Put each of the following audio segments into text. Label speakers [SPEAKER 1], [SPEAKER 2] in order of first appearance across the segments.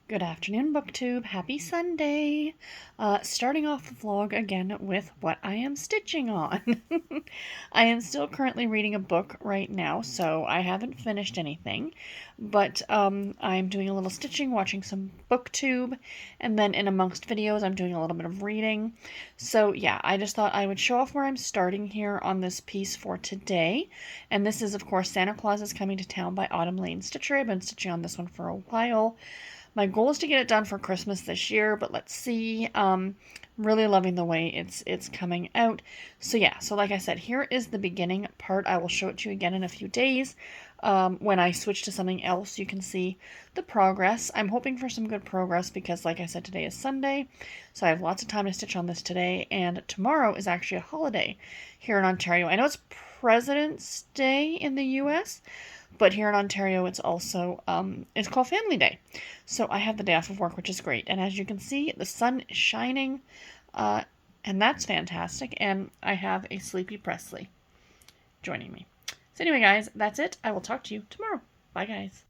[SPEAKER 1] Good afternoon, BookTube. Happy Sunday. Starting off the vlog again with what I am stitching on. I am still currently reading a book right now, so I haven't finished anything. But I'm doing a little stitching, watching some BookTube, and then in amongst videos, I'm doing a little bit of reading. So yeah, I just thought I would show off where I'm starting here on this piece for today. And this is, of course, Santa Claus is Coming to Town by Autumn Lane Stitcher. I've been stitching on this one for a while. My goal is to get it done for Christmas this year, but let's see. Really loving the way it's coming out. So yeah, so like I said, here is the beginning part. I will show it to you again in a few days. When I switch to something else, you can see the progress. I'm hoping for some good progress because, like I said, today is Sunday, so I have lots of time to stitch on this today, and tomorrow is actually a holiday here in Ontario. I know it's President's Day in the US, but here in Ontario, it's also, it's called Family Day. So I have the day off of work, which is great. And as you can see, the sun is shining, and that's fantastic. And I have a sleepy Presley joining me. So anyway, guys, that's it. I will talk to you tomorrow. Bye, guys.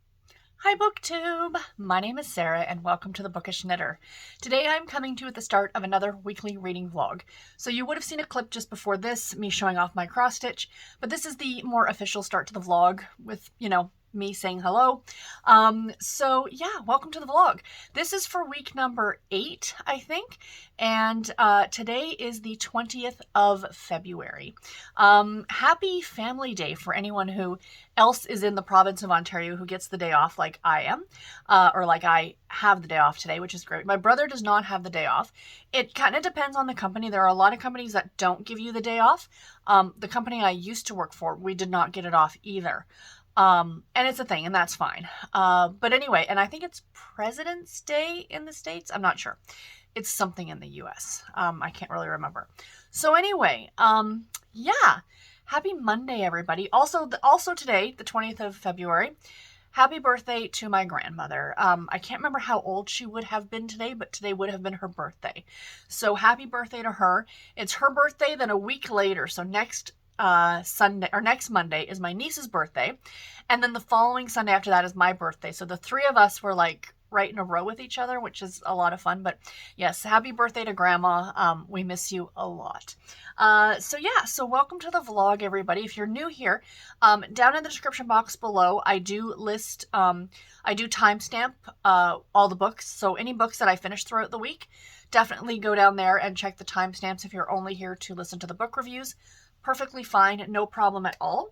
[SPEAKER 1] Hi BookTube! My name is Sarah and welcome to the Bookish Knitter. Today I'm coming to you at the start of another weekly reading vlog. So you would have seen a clip just before this, me showing off my cross stitch, but this is the more official start to the vlog with, me saying hello. So yeah, welcome to the vlog. This is for week number 8, I think, and today is the 20th of February. Happy Family Day for anyone who else is in the province of Ontario who gets the day off like I am, or like I have the day off today, which is great. My brother does not have the day off. It kind of depends on the company. There are a lot of companies that don't give you the day off. The company I used to work for, we did not get it off either. And it's a thing, and that's fine. But anyway, and I think it's President's Day in the States. I'm not sure. It's something in the US. I can't really remember. So anyway, yeah. Happy Monday, everybody. Also today, the 20th of February, happy birthday to my grandmother. I can't remember how old she would have been today, but today would have been her birthday. So happy birthday to her. It's her birthday, then a week later. So next Monday is my niece's birthday, and then the following Sunday after that is my birthday. So the three of us were like right in a row with each other, which is a lot of fun. But yes, happy birthday to Grandma. We miss you a lot. So yeah, so welcome to the vlog, everybody. If you're new here, down in the description box below, I do list, I do timestamp all the books. So any books that I finish throughout the week, definitely go down there and check the timestamps if you're only here to listen to the book reviews. Perfectly fine, no problem at all.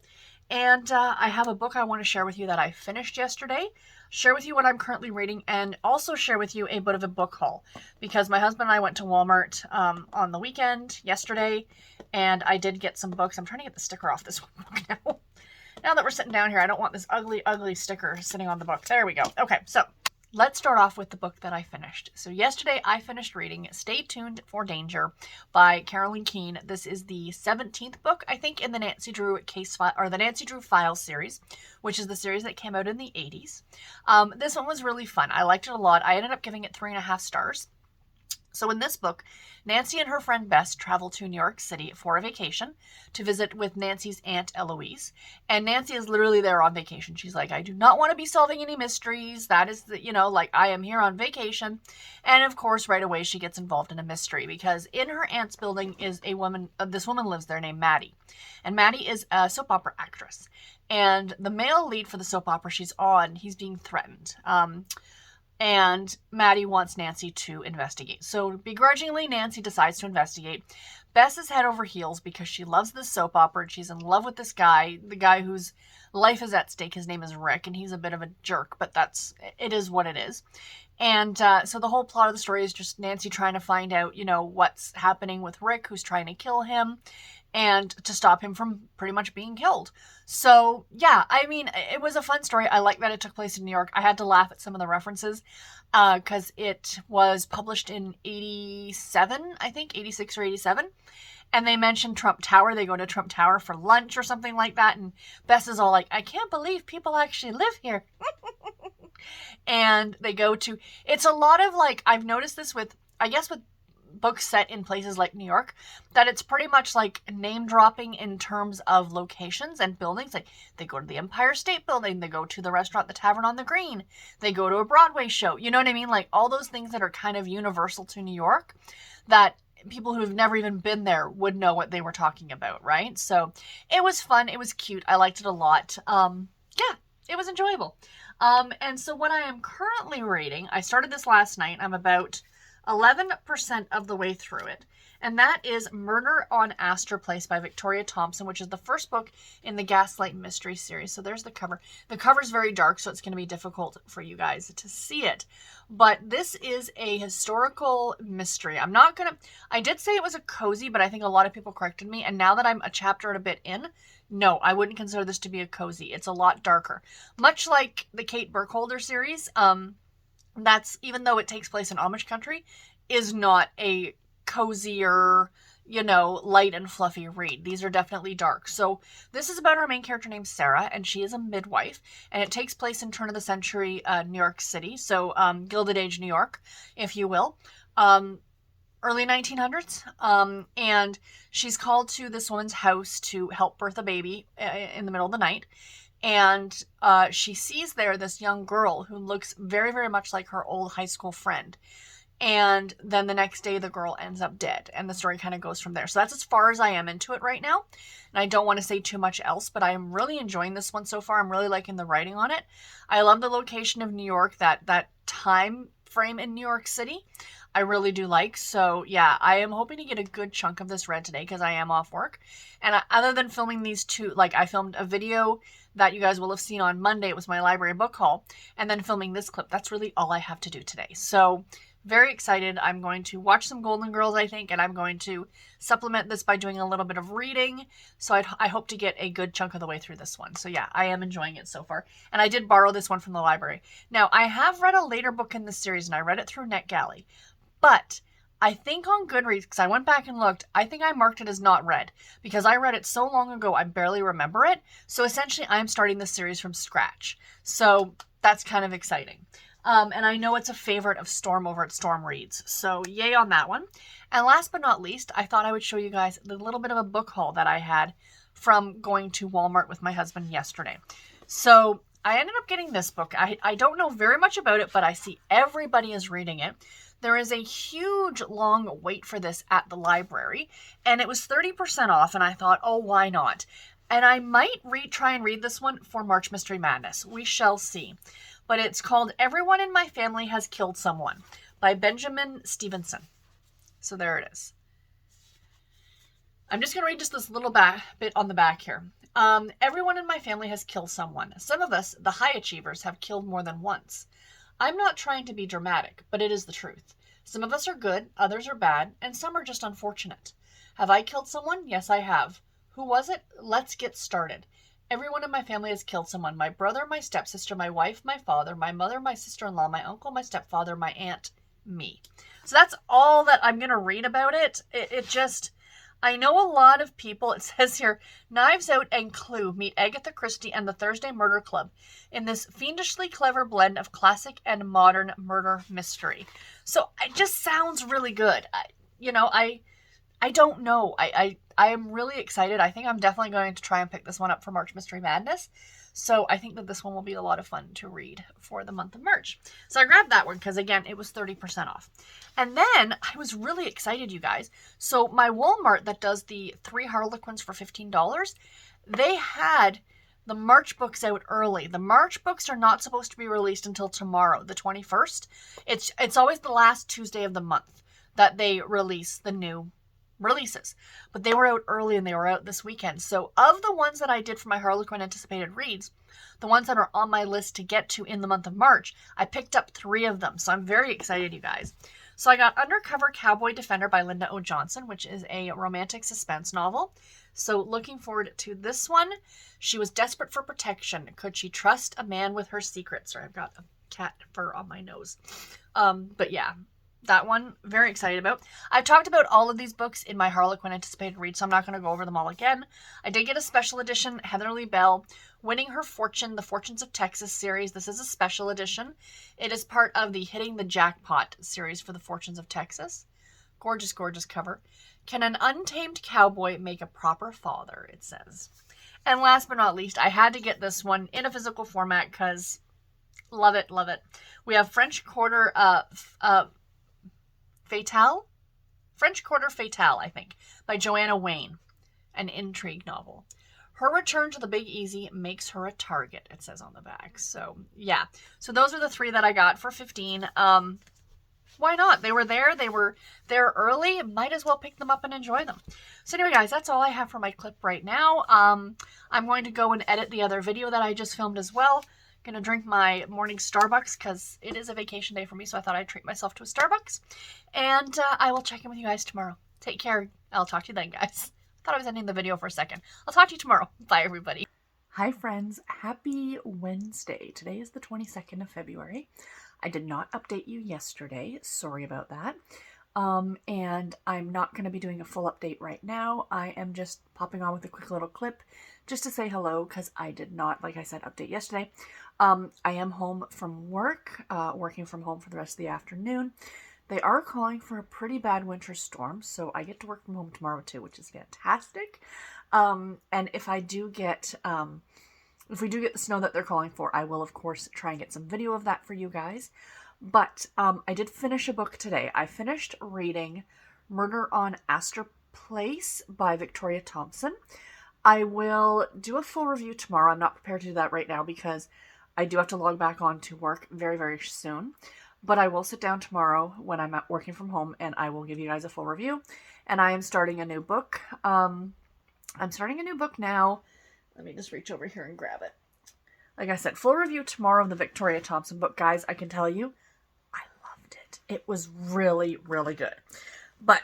[SPEAKER 1] And I have a book I want to share with you that I finished yesterday, share with you what I'm currently reading, and also share with you a bit of a book haul, because my husband and I went to Walmart on the weekend yesterday, and I did get some books. I'm trying to get the sticker off this book now. Now that we're sitting down here, I don't want this ugly, ugly sticker sitting on the book. There we go. Okay, so let's start off with the book that I finished. So yesterday I finished reading Stay Tuned for Danger by Carolyn Keene. This is the 17th book, I think, in the Nancy Drew case file, or the Nancy Drew Files series, which is the series that came out in the 80s. This one was really fun. I liked it a lot. I ended up giving it 3.5 stars. So in this book, Nancy and her friend Bess travel to New York City for a vacation to visit with Nancy's Aunt Eloise. And Nancy is literally there on vacation. She's like, I do not want to be solving any mysteries. That is, like I am here on vacation. And of course, right away, she gets involved in a mystery because in her aunt's building is a woman, this woman lives there named Maddie. And Maddie is a soap opera actress. And the male lead for the soap opera she's on, he's being threatened. And Maddie wants Nancy to investigate. So begrudgingly, Nancy decides to investigate. Bess is head over heels because she loves this soap opera and she's in love with this guy, the guy whose life is at stake. His name is Rick, and he's a bit of a jerk, but it is what it is. And so the whole plot of the story is just Nancy trying to find out, what's happening with Rick, who's trying to kill him, and to stop him from pretty much being killed. So, yeah, I mean, it was a fun story. I like that it took place in New York. I had to laugh at some of the references because it was published in 87, I think, 86 or 87. And they mentioned Trump Tower. They go to Trump Tower for lunch or something like that. And Bess is all like, I can't believe people actually live here. And they go to, it's a lot of like, I've noticed this with, I guess with books set in places like New York, that it's pretty much like name dropping in terms of locations and buildings. Like they go to the Empire State Building, they go to the restaurant, the Tavern on the Green, they go to a Broadway show. You know what I mean? Like all those things that are kind of universal to New York that people who've never even been there would know what they were talking about, right? So it was fun. It was cute. I liked it a lot. Yeah, it was enjoyable. And so what I am currently reading, I started this last night. I'm about 11% of the way through it. And that is Murder on Astor Place by Victoria Thompson, which is the first book in the Gaslight Mystery series. So there's the cover. The cover's very dark, so it's going to be difficult for you guys to see it. But this is a historical mystery. I did say it was a cozy, but I think a lot of people corrected me. And now that I'm a chapter and a bit in, no, I wouldn't consider this to be a cozy. It's a lot darker. Much like the Kate Burkholder series, that's, even though it takes place in Amish country, is not a cozier, light and fluffy read. These are definitely dark. So this is about our main character named Sarah, and she is a midwife, and it takes place in turn of the century New York City, so Gilded Age New York, if you will, early 1900s, and she's called to this woman's house to help birth a baby in the middle of the night, and she sees there this young girl who looks very, very much like her old high school friend. And then the next day, the girl ends up dead. And the story kind of goes from there. So that's as far as I am into it right now. And I don't want to say too much else, but I am really enjoying this one so far. I'm really liking the writing on it. I love the location of New York, that time frame in New York City. I really do like. So yeah, I am hoping to get a good chunk of this read today because I am off work. And other than filming these two, I filmed a video that you guys will have seen on Monday. It was my library book haul. And then filming this clip. That's really all I have to do today. So very excited. I'm going to watch some Golden Girls, I think, and I'm going to supplement this by doing a little bit of reading. So I hope to get a good chunk of the way through this one. So yeah, I am enjoying it so far. And I did borrow this one from the library. Now, I have read a later book in the series, and I read it through NetGalley. But I think on Goodreads, because I went back and looked, I think I marked it as not read. Because I read it so long ago, I barely remember it. So essentially, I'm starting this series from scratch. So that's kind of exciting. And I know it's a favorite of Storm over at Storm Reads. So yay on that one. And last but not least, I thought I would show you guys the little bit of a book haul that I had from going to Walmart with my husband yesterday. So I ended up getting this book. I don't know very much about it, but I see everybody is reading it. There is a huge long wait for this at the library, and it was 30% off, and I thought, oh, why not? And I might try and read this one for March Mystery Madness. We shall see. But it's called Everyone in My Family Has Killed Someone by Benjamin Stevenson. So there it is. I'm just going to read just this little bit on the back here. Everyone in my family has killed someone. Some of us, the high achievers, have killed more than once. I'm not trying to be dramatic, but it is the truth. Some of us are good, others are bad, and some are just unfortunate. Have I killed someone? Yes, I have. Who was it? Let's get started. Everyone in my family has killed someone. My brother, my stepsister, my wife, my father, my mother, my sister-in-law, my uncle, my stepfather, my aunt, me. So that's all that I'm going to read about it. It just, I know a lot of people, it says here, Knives Out and Clue meet Agatha Christie and the Thursday Murder Club in this fiendishly clever blend of classic and modern murder mystery. So it just sounds really good. I don't know. I am really excited. I think I'm definitely going to try and pick this one up for March Mystery Madness. So I think that this one will be a lot of fun to read for the month of March. So I grabbed that one because, again, it was 30% off. And then I was really excited, you guys. So my Walmart that does the 3 Harlequins for $15, they had the March books out early. The March books are not supposed to be released until tomorrow, the 21st. It's always the last Tuesday of the month that they release the new releases, but they were out early and they were out this weekend. So of the ones that I did for my Harlequin anticipated reads, the ones that are on my list to get to in the month of March, I picked up 3 of them. So I'm very excited, you guys. So I got Undercover Cowboy Defender by Linda O. Johnson, which is a romantic suspense novel. So looking forward to this one. She was desperate for protection. Could she trust a man with her secrets? Sorry, I've got a cat fur on my nose. But yeah, that one, very excited about. I've talked about all of these books in my Harlequin anticipated read, so I'm not going to go over them all again. I did get a special edition, Heatherly Bell, Winning Her Fortune, The Fortunes of Texas series. This is a special edition. It is part of the Hitting the Jackpot series for The Fortunes of Texas. Gorgeous, gorgeous cover. Can an untamed cowboy make a proper father, it says. And last but not least, I had to get this one in a physical format because love it, love it. We have French Quarter Fatale? French Quarter Fatale, I think, by Joanna Wayne, an intrigue novel. Her return to the Big Easy makes her a target, it says on the back. So, yeah. So those are the 3 that I got for $15. Why not? They were there. They were there early. Might as well pick them up and enjoy them. So anyway, guys, that's all I have for my clip right now. I'm going to go and edit the other video that I just filmed as well. Gonna drink my morning Starbucks because it is a vacation day for me, so I thought I'd treat myself to a Starbucks. And I will check in with you guys tomorrow. Take care. I'll talk to you then, guys. Thought I was ending the video for a second. I'll talk to you tomorrow. Bye, everybody. Hi, friends. Happy Wednesday. Today is the 22nd of February. I did not update you yesterday. Sorry about that. And I'm not going to be doing a full update right now. I am just popping on with a quick little clip just to say hello because I did not, like I said, update yesterday. I am home from work, working from home for the rest of the afternoon. They are calling for a pretty bad winter storm, so I get to work from home tomorrow too, which is fantastic. And if I do get, if we do get the snow that they're calling for, I will, of course, try and get some video of that for you guys. But I did finish a book today. I finished reading Murder on Astor Place by Victoria Thompson. I will do a full review tomorrow. I'm not prepared to do that right now because I do have to log back on to work very, very soon. But I will sit down tomorrow when I'm working from home and I will give you guys a full review. And I am starting a new book. I'm starting a new book now. Let me just reach over here and grab it. Like I said, full review tomorrow of the Victoria Thompson book. Guys, I can tell you, I loved it. It was really, really good. But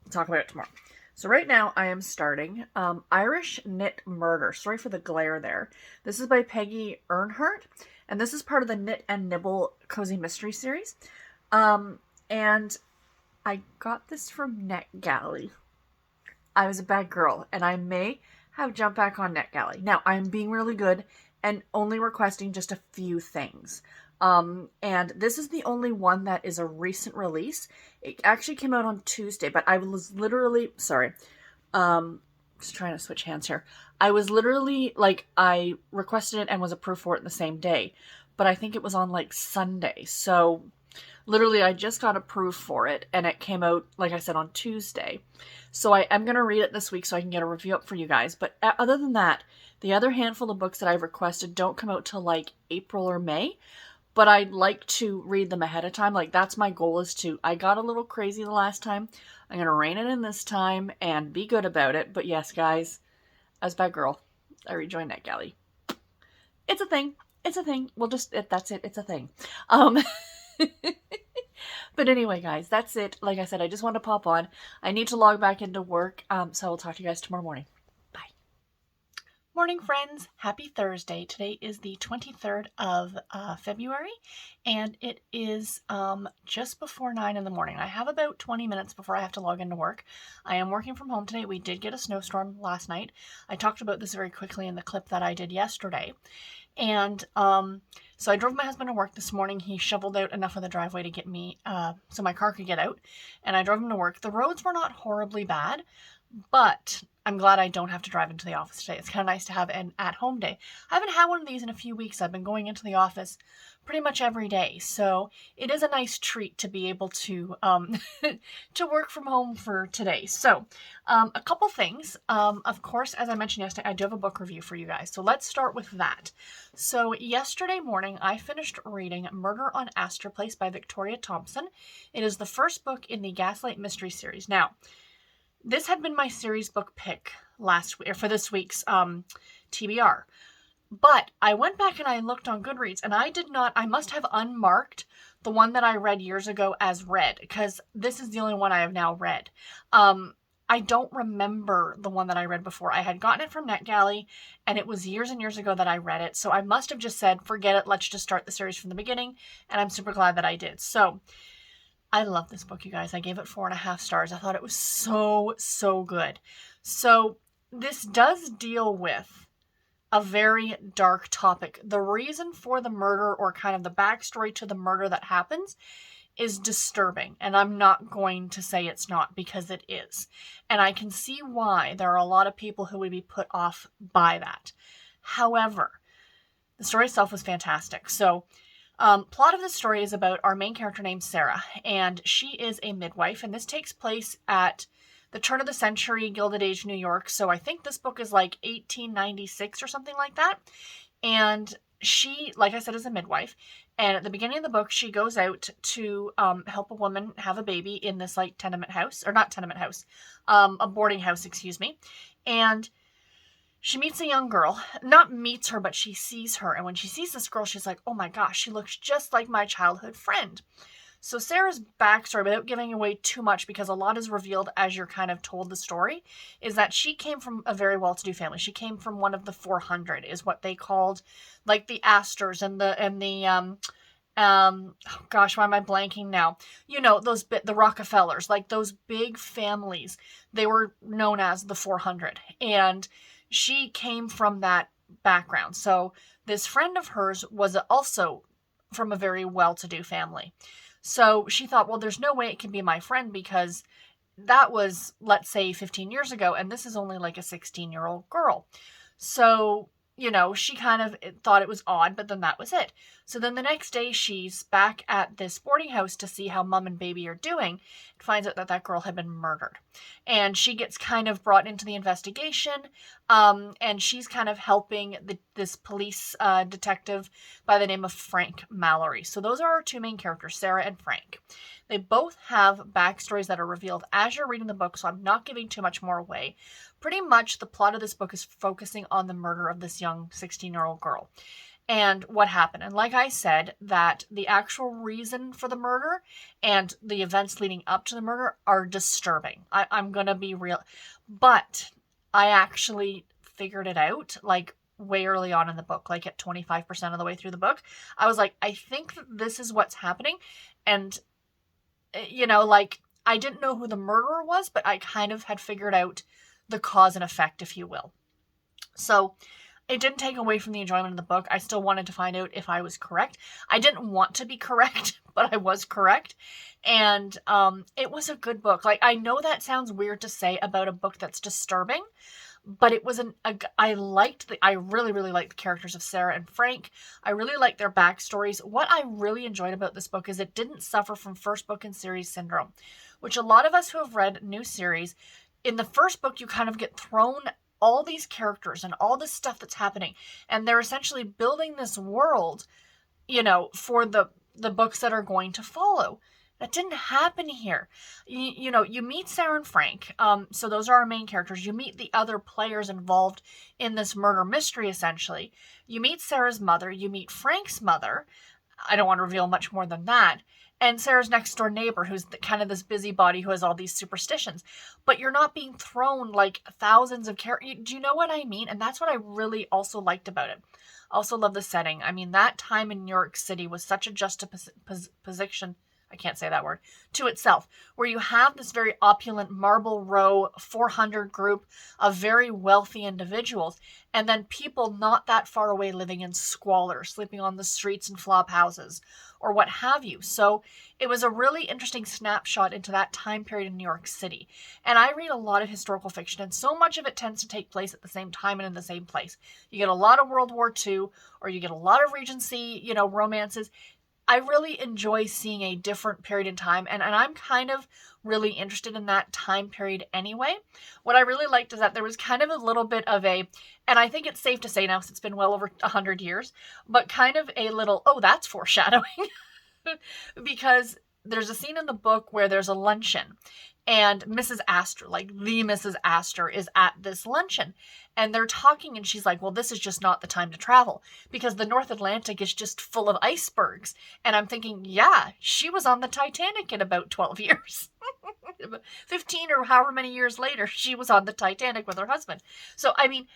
[SPEAKER 1] we'll talk about it tomorrow. So right now I am starting Irish Knit Murder. Sorry for the glare there. This is by Peggy Ehrhart. And this is part of the Knit and Nibble Cozy Mystery series. And I got this from NetGalley. I was a bad girl, and I may have jumped back on NetGalley. Now, I'm being really good and only requesting just a few things. And this is the only one that is a recent release. It actually came out on Tuesday, but I was literally, sorry, just trying to switch hands here. I was literally, like, I requested it and was approved for it the same day, but I think it was on, like, Sunday. So, literally, I just got approved for it, and it came out, like I said, on Tuesday. So I am going to read it this week so I can get a review up for you guys. But other than that, the other handful of books that I've requested don't come out till, like, April or May. But I'd like to read them ahead of time. Like, that's my goal is to, I got a little crazy the last time. I'm going to rein it in this time and be good about it. But yes, guys, as a bad girl, I rejoined NetGalley. It's a thing. It's a thing. We'll just, that's it. It's a thing. But anyway, guys, that's it. Like I said, I just want to pop on. I need to log back into work. So I'll talk to you guys tomorrow morning. Bye. Morning, friends. Happy Thursday. Today is the 23rd of February, and it is just before 9 in the morning. I have about 20 minutes before I have to log into work. I am working from home today. We did get a snowstorm last night. I talked about this very quickly in the clip that I did yesterday. And so I drove my husband to work this morning. He shoveled out enough of the driveway to get me so my car could get out. And I drove him to work. The roads were not horribly bad, but I'm glad I don't have to drive into the office today. It's kind of nice to have an at-home day. I haven't had one of these in a few weeks. I've been going into the office pretty much every day. So it is a nice treat to be able to to work from home for today. So a couple things. Of course, as I mentioned yesterday, I do have a book review for you guys. So let's start with that. So yesterday morning, I finished reading Murder on Astor Place by Victoria Thompson. It is the first book in the Gaslight Mystery series. Now, this had been my series book pick last week, or for this week's TBR. But I went back and I looked on Goodreads, and I must have unmarked the one that I read years ago as read, because this is the only one I have now read. I don't remember the one that I read before. I had gotten it from NetGalley, and it was years and years ago that I read it. So I must have just said, forget it, let's just start the series from the beginning. And I'm super glad that I did. So I love this book, you guys. I gave it 4.5 stars. I thought it was so, so good. So this does deal with a very dark topic. The reason for the murder, or kind of the backstory to the murder that happens, is disturbing, and I'm not going to say it's not, because it is. And I can see why there are a lot of people who would be put off by that. However, the story itself was fantastic. So, plot of the story is about our main character named Sarah, and she is a midwife, and this takes place at the turn of the century, Gilded Age New York. So I think this book is like 1896 or something like that. And she, like I said, is a midwife. And at the beginning of the book, she goes out to help a woman have a baby in this like tenement house, or not tenement house, a boarding house, excuse me. And she meets a young girl, not meets her, but she sees her. And when she sees this girl, she's like, oh my gosh, she looks just like my childhood friend. So Sarah's backstory, without giving away too much, because a lot is revealed as you're kind of told the story, is that she came from a very well-to-do family. She came from one of the 400, is what they called, like the Astors and the oh gosh, why am I blanking now? You know, the Rockefellers, like those big families. They were known as the 400, and she came from that background. So this friend of hers was also from a very well-to-do family. So she thought, well, there's no way it can be my friend, because that was, let's say, 15 years ago, and this is only like a 16-year-old girl. So, you know, she kind of thought it was odd, but then that was it. So then the next day, she's back at this boarding house to see how mom and baby are doing, and finds out that that girl had been murdered. And she gets kind of brought into the investigation, and she's kind of helping this police detective by the name of Frank Mallory. So those are our two main characters, Sarah and Frank. They both have backstories that are revealed as you're reading the book, so I'm not giving too much more away. Pretty much the plot of this book is focusing on the murder of this young 16-year-old girl and what happened. And like I said, that the actual reason for the murder and the events leading up to the murder are disturbing. I'm going to be real. But I actually figured it out, like, way early on in the book, like at 25% of the way through the book. I was like, I think that this is what's happening. And, you know, like, I didn't know who the murderer was, but I kind of had figured out the cause and effect, if you will. So it didn't take away from the enjoyment of the book. I still wanted to find out if I was correct. I didn't want to be correct, but I was correct. And it was a good book. Like, I know that sounds weird to say about a book that's disturbing, but it was I really, really liked the characters of Sarah and Frank. I really liked their backstories. What I really enjoyed about this book is it didn't suffer from first book in series syndrome, which a lot of us who have read new series, in the first book, you kind of get thrown all these characters and all this stuff that's happening, and they're essentially building this world, you know, for the books that are going to follow. That didn't happen here. You know, you meet Sarah and Frank, so those are our main characters. You meet the other players involved in this murder mystery, essentially. You meet Sarah's mother, you meet Frank's mother. I don't want to reveal much more than that. And Sarah's next door neighbor, who's kind of this busybody who has all these superstitions. But you're not being thrown like thousands of characters. Do you know what I mean? And that's what I really also liked about it. Also love the setting. I mean, that time in New York City was such a juxtaposition, I can't say that word, to itself, where you have this very opulent Marble Row 400 group of very wealthy individuals, and then people not that far away living in squalor, sleeping on the streets in flop houses, or what have you. So it was a really interesting snapshot into that time period in New York City. And I read a lot of historical fiction, and so much of it tends to take place at the same time and in the same place. You get a lot of World War II, or you get a lot of Regency, you know, romances. I really enjoy seeing a different period in time, and I'm kind of really interested in that time period anyway. What I really liked is that there was kind of a little bit of a, and I think it's safe to say now since it's been well over 100 years, but kind of a little, oh, that's foreshadowing, because there's a scene in the book where there's a luncheon, and Mrs. Astor, like the Mrs. Astor, is at this luncheon. And they're talking, and she's like, well, this is just not the time to travel, because the North Atlantic is just full of icebergs. And I'm thinking, yeah, she was on the Titanic in about 12 years. 15 or however many years later, she was on the Titanic with her husband. So, I mean,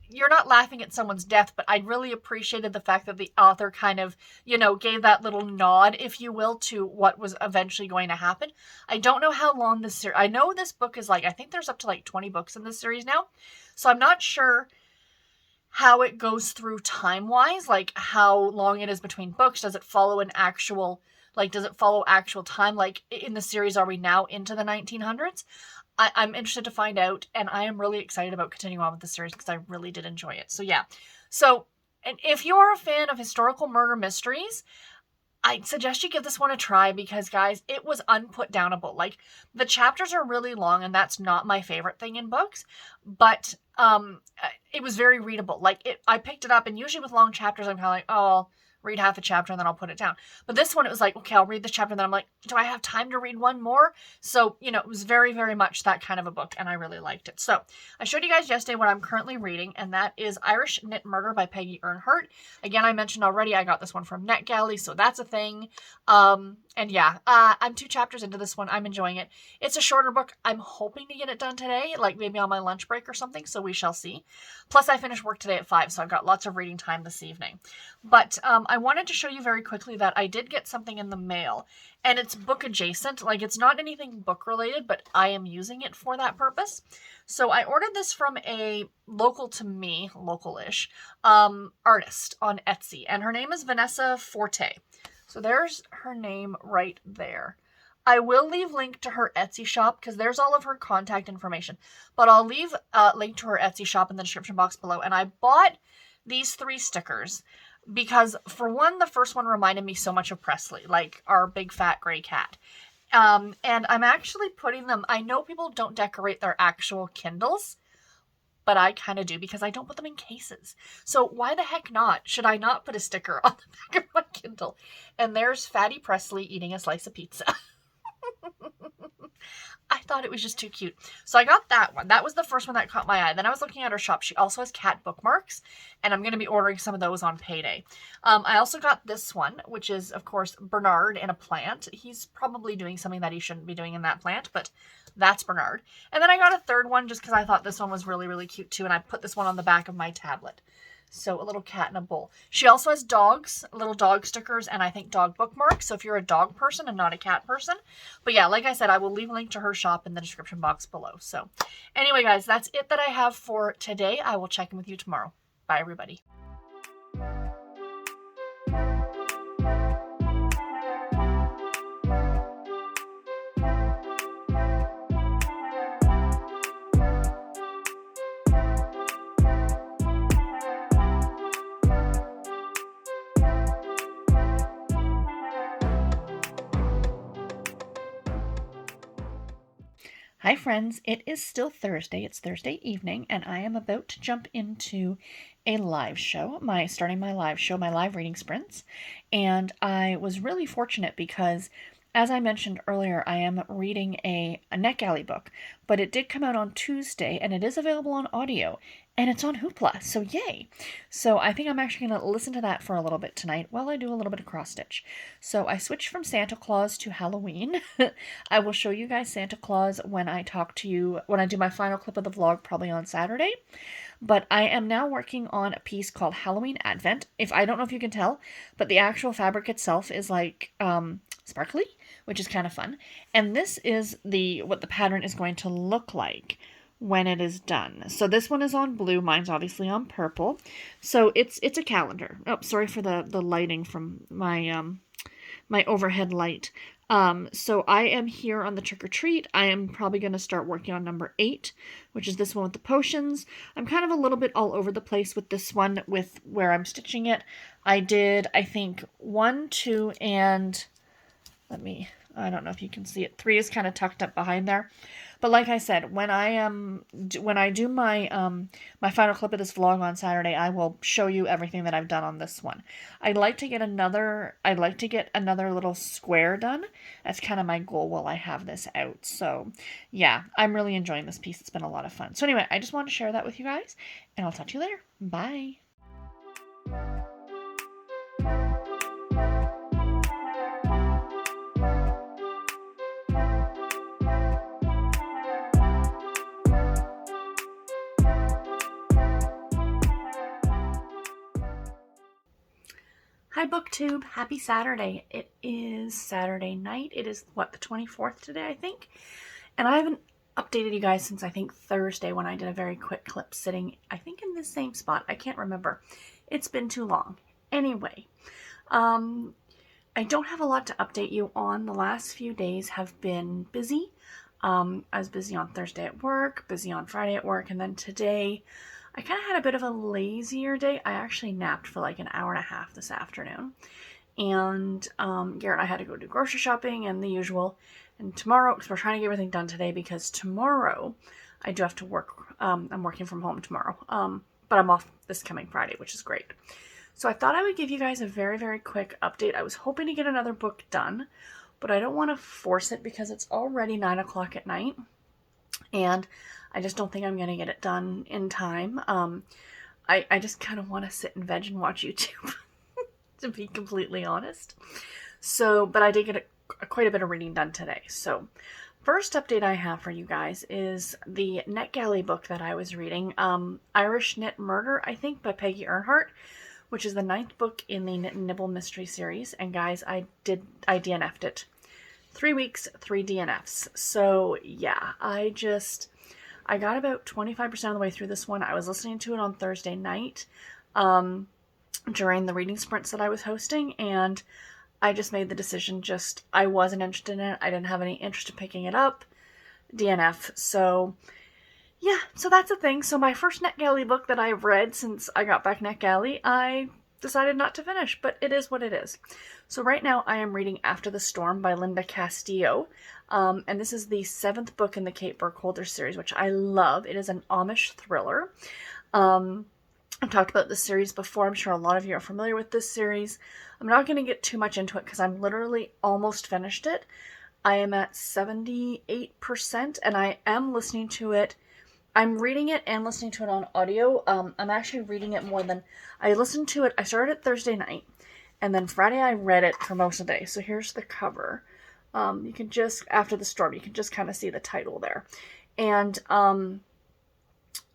[SPEAKER 1] you're not laughing at someone's death, but I really appreciated the fact that the author kind of, you know, gave that little nod, if you will, to what was eventually going to happen. I don't know how long this series, I know this book is like, I think there's up to like 20 books in this series now. So I'm not sure how it goes through time-wise, like how long it is between books. Does it follow an actual Like, does it follow actual time? Like, in the series, are we now into the 1900s? I'm interested to find out, and I am really excited about continuing on with the series because I really did enjoy it. So, yeah. So, and if you are a fan of historical murder mysteries, I'd suggest you give this one a try because, guys, it was unputdownable. Like, the chapters are really long, and that's not my favorite thing in books, but it was very readable. Like, I picked it up, and usually with long chapters, I'm kind of like, oh, I'll read half a chapter, and then I'll put it down. But this one, it was like, okay, I'll read this chapter, and then I'm like, do I have time to read one more? So, you know, it was very, very much that kind of a book, and I really liked it. So, I showed you guys yesterday what I'm currently reading, and that is Irish Knit Murder by Peggy Ehrhart. Again, I mentioned already, I got this one from NetGalley, so that's a thing. And yeah, I'm 2 chapters into this one. I'm enjoying it. It's a shorter book. I'm hoping to get it done today, like maybe on my lunch break or something, so we shall see. Plus, I finished work today at 5, so I've got lots of reading time this evening. But I wanted to show you very quickly that I did get something in the mail, and it's book adjacent. Like, it's not anything book related, but I am using it for that purpose. So I ordered this from a local to me, local-ish, artist on Etsy, and her name is Vanessa Forte. So there's her name right there. I will leave link to her Etsy shop because there's all of her contact information. But I'll leave a link to her Etsy shop in the description box below. And I bought these 3 stickers because, for one, the first one reminded me so much of Presley, like our big fat gray cat. And I'm actually putting them, I know people don't decorate their actual Kindles, but I kind of do because I don't put them in cases. So why the heck not? Should I not put a sticker on the back of my Kindle? And there's Fatty Presley eating a slice of pizza. I thought it was just too cute. So I got that one. That was the first one that caught my eye. Then I was looking at her shop. She also has cat bookmarks, and I'm going to be ordering some of those on payday. I also got this one, which is, of course, Bernard in a plant. He's probably doing something that he shouldn't be doing in that plant, but that's Bernard. And then I got a third one just because I thought this one was really, really cute too, and I put this one on the back of my tablet. So a little cat in a bowl. She also has dogs, little dog stickers, and I think dog bookmarks. So if you're a dog person and not a cat person. But yeah, like I said, I will leave a link to her shop in the description box below. So anyway, guys, that's it that I have for today. I will check in with you tomorrow. Bye, everybody. Hi friends, it is still Thursday. It's Thursday evening, and I am about to jump into a live show, starting my live show, my live reading sprints. And I was really fortunate because, as I mentioned earlier, I am reading a NetGalley book, but it did come out on Tuesday, and it is available on audio, and it's on Hoopla, so yay! So I think I'm actually going to listen to that for a little bit tonight while I do a little bit of cross-stitch. So I switched from Santa Claus to Halloween. I will show you guys Santa Claus when I talk to you, when I do my final clip of the vlog, probably on Saturday. But I am now working on a piece called Halloween Advent. I don't know if you can tell, but the actual fabric itself is like sparkly, which is kind of fun. And this is what the pattern is going to look like when it is done. So this one is on blue, mine's obviously on purple. So it's a calendar. Oh, sorry for the lighting from my my overhead light. So I am here on the trick or treat. I am probably going to start working on number 8, which is this one with the potions. I'm kind of a little bit all over the place with this one, with where I'm stitching it. I did, I think, 1, 2, and I don't know if you can see it. 3 is kind of tucked up behind there. But like I said, when I do my my final clip of this vlog on Saturday, I will show you everything that I've done on this one. I'd like to get another little square done. That's kind of my goal while I have this out. So yeah, I'm really enjoying this piece. It's been a lot of fun. So anyway, I just wanted to share that with you guys, and I'll talk to you later. Bye. Hi BookTube, happy Saturday. It is Saturday night. It is, the 24th today, I think. And I haven't updated you guys since, I think, Thursday when I did a very quick clip sitting, I think, in the same spot. I can't remember. It's been too long. Anyway, I don't have a lot to update you on. The last few days have been busy. I was busy on Thursday at work, busy on Friday at work, and then today I kind of had a bit of a lazier day. I actually napped for like an hour and a half this afternoon. And Garrett and I had to go do grocery shopping and the usual. And tomorrow, because we're trying to get everything done today, because tomorrow I do have to work. I'm working from home tomorrow, but I'm off this coming Friday, which is great. So I thought I would give you guys a very, very quick update. I was hoping to get another book done, but I don't want to force it because it's already 9 o'clock at night, and I just don't think I'm going to get it done in time. I just kind of want to sit and veg and watch YouTube, to be completely honest. So, but I did get quite a bit of reading done today. So, first update I have for you guys is the NetGalley book that I was reading, Irish Knit Murder, I think, by Peggy Ehrhart, which is the 9th book in the Knit and Nibble mystery series. And guys, I DNF'd it. 3 weeks, 3 DNFs. So yeah, I got about 25% of the way through this one. I was listening to it on Thursday night during the reading sprints that I was hosting, and I just made the decision, I wasn't interested in it. I didn't have any interest in picking it up. DNF. So yeah, so that's a thing. So my first NetGalley book that I've read since I got back NetGalley, I decided not to finish, but it is what it is. So right now I am reading After the Storm by Linda Castillo, and this is the 7th book in the Kate Burkholder series, which I love. It is an Amish thriller. I've talked about this series before. I'm sure a lot of you are familiar with this series. I'm not going to get too much into it because I'm literally almost finished it. I am at 78%, and I am listening to it. I'm reading it and listening to it on audio. I'm actually reading it more than... I listened to it... I started it Thursday night, and then Friday I read it for most of the day. So here's the cover. You can just... After the Storm, you can just kind of see the title there. And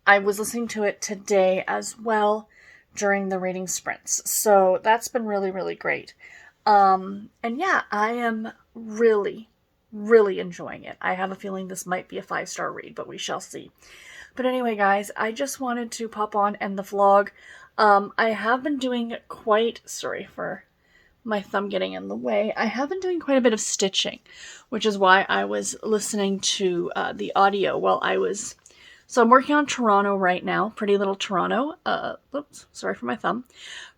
[SPEAKER 1] I was listening to it today as well during the reading sprints. So that's been really, really great. And yeah, I am really, really enjoying it. I have a feeling this might be a 5-star read, but we shall see. But anyway, guys, I just wanted to pop on and the vlog. I have been doing sorry for my thumb getting in the way. I have been doing quite a bit of stitching, which is why I was listening to the audio while I was... So I'm working on Toronto right now. Pretty Little Toronto. Oops, sorry for my thumb.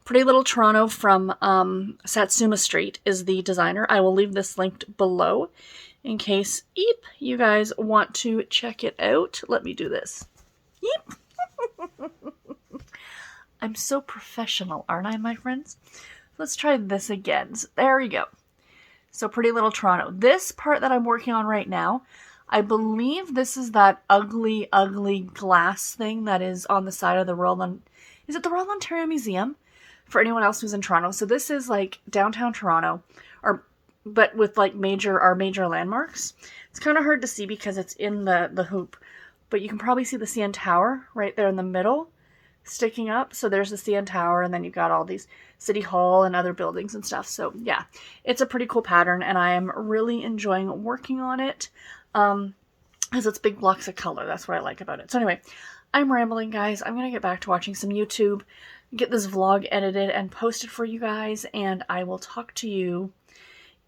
[SPEAKER 1] Pretty Little Toronto from Satsuma Street is the designer. I will leave this linked below in case, you guys want to check it out. Let me do this. I'm so professional, aren't I, my friends? Let's try this again. There we go. So Pretty Little Toronto. This part that I'm working on right now, I believe this is that ugly, ugly glass thing that is on the side of the is it the Royal Ontario Museum? For anyone else who's in Toronto. So this is like downtown Toronto, but with like our major landmarks. It's kind of hard to see because it's in the hoop, but you can probably see the CN Tower right there in the middle sticking up. So there's the CN Tower, and then you've got all these City Hall and other buildings and stuff. So yeah, it's a pretty cool pattern, and I am really enjoying working on it because it's big blocks of color. That's what I like about it. So anyway, I'm rambling, guys. I'm going to get back to watching some YouTube, get this vlog edited and posted for you guys, and I will talk to you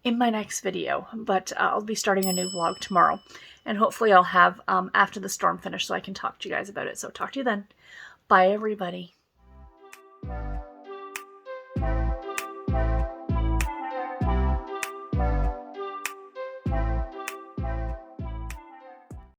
[SPEAKER 1] in my next video. But I'll be starting a new vlog tomorrow, and hopefully I'll have After the Storm finished so I can talk to you guys about it. So talk to you then. Bye, everybody.